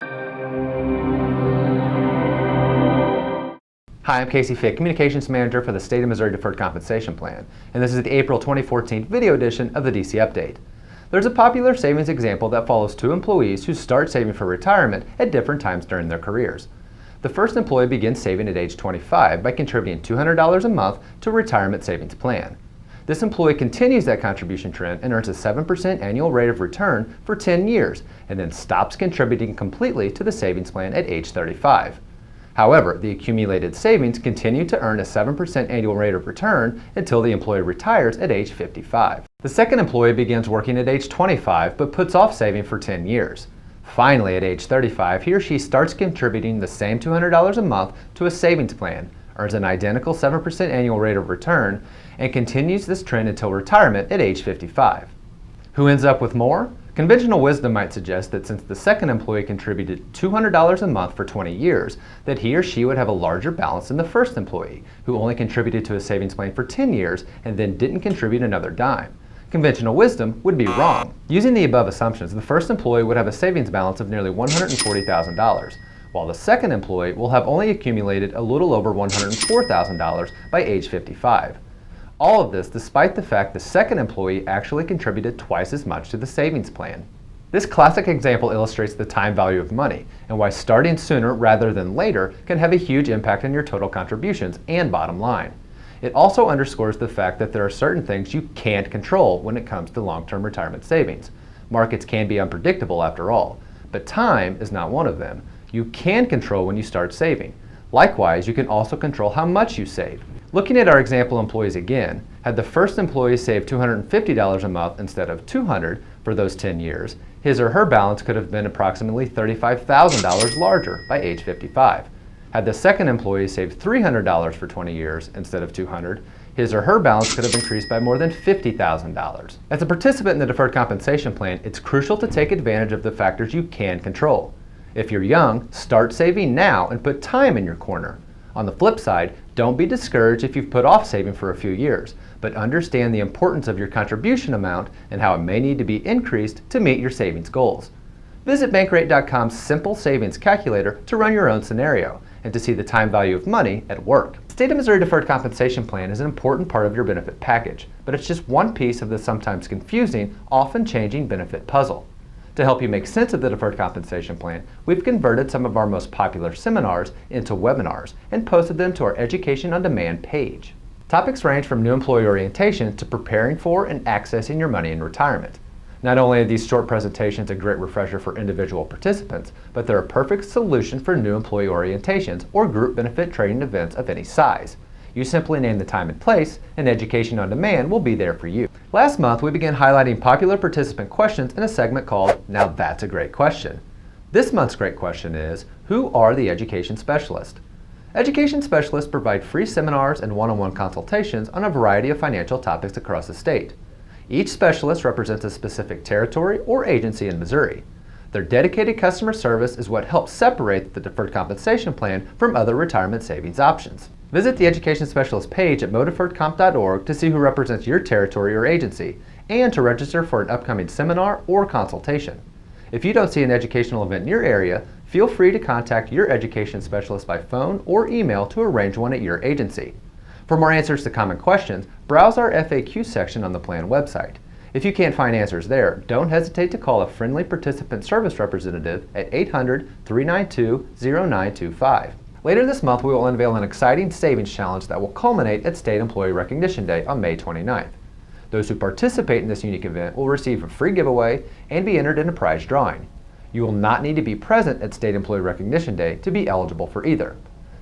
Hi, I'm Casey Fick, Communications Manager for the State of Missouri Deferred Compensation Plan, and this is the April 2014 video edition of the DC Update. There's a popular savings example that follows two employees who start saving for retirement at different times during their careers. The first employee begins saving at age 25 by contributing $200 a month to a retirement savings plan. This employee continues that contribution trend and earns a 7% annual rate of return for 10 years, and then stops contributing completely to the savings plan at age 35. However, the accumulated savings continue to earn a 7% annual rate of return until the employee retires at age 55. The second employee begins working at age 25 but puts off saving for 10 years. Finally, at age 35, he or she starts contributing the same $200 a month to a savings plan, earns an identical 7% annual rate of return, and continues this trend until retirement at age 55. Who ends up with more? Conventional wisdom might suggest that since the second employee contributed $200 a month for 20 years, that he or she would have a larger balance than the first employee, who only contributed to a savings plan for 10 years and then didn't contribute another dime. Conventional wisdom would be wrong. Using the above assumptions, the first employee would have a savings balance of nearly $140,000, while the second employee will have only accumulated a little over $104,000 by age 55. All of this despite the fact the second employee actually contributed twice as much to the savings plan. This classic example illustrates the time value of money and why starting sooner rather than later can have a huge impact on your total contributions and bottom line. It also underscores the fact that there are certain things you can't control when it comes to long-term retirement savings. Markets can be unpredictable after all, but time is not one of them. You can control when you start saving. Likewise, you can also control how much you save. Looking at our example employees again, had the first employee saved $250 a month instead of $200 for those 10 years, his or her balance could have been approximately $35,000 larger by age 55. Had the second employee saved $300 for 20 years instead of $200, his or her balance could have increased by more than $50,000. As a participant in the deferred compensation plan, it's crucial to take advantage of the factors you can control. If you're young, start saving now and put time in your corner. On the flip side, don't be discouraged if you've put off saving for a few years, but understand the importance of your contribution amount and how it may need to be increased to meet your savings goals. Visit Bankrate.com's simple savings calculator to run your own scenario and to see the time value of money at work. The State of Missouri Deferred Compensation Plan is an important part of your benefit package, but it's just one piece of the sometimes confusing, often changing benefit puzzle. To help you make sense of the Deferred Compensation Plan, we've converted some of our most popular seminars into webinars and posted them to our Education on Demand page. Topics range from new employee orientation to preparing for and accessing your money in retirement. Not only are these short presentations a great refresher for individual participants, but they're a perfect solution for new employee orientations or group benefit training events of any size. You simply name the time and place, and Education on Demand will be there for you. Last month, we began highlighting popular participant questions in a segment called Now That's a Great Question. This month's great question is, who are the education specialists? Education specialists provide free seminars and one-on-one consultations on a variety of financial topics across the state. Each specialist represents a specific territory or agency in Missouri. Their dedicated customer service is what helps separate the deferred compensation plan from other retirement savings options. Visit the Education Specialist page at modeferredcomp.org to see who represents your territory or agency and to register for an upcoming seminar or consultation. If you don't see an educational event in your area, feel free to contact your education specialist by phone or email to arrange one at your agency. For more answers to common questions, browse our FAQ section on the plan website. If you can't find answers there, don't hesitate to call a friendly participant service representative at 800-392-0925. Later this month, we will unveil an exciting savings challenge that will culminate at State Employee Recognition Day on May 29th. Those who participate in this unique event will receive a free giveaway and be entered in a prize drawing. You will not need to be present at State Employee Recognition Day to be eligible for either.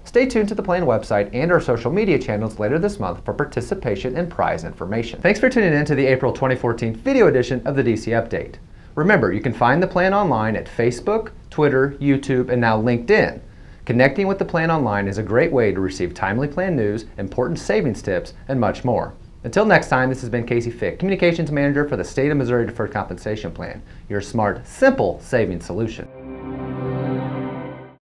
Stay tuned to the plan website and our social media channels later this month for participation and prize information. Thanks for tuning in to the April 2014 video edition of the DC Update. Remember, you can find the plan online at Facebook, Twitter, YouTube, and now LinkedIn. Connecting with the plan online is a great way to receive timely plan news, important savings tips, and much more. Until next time, this has been Casey Fick, Communications Manager for the State of Missouri Deferred Compensation Plan, your smart, simple savings solution.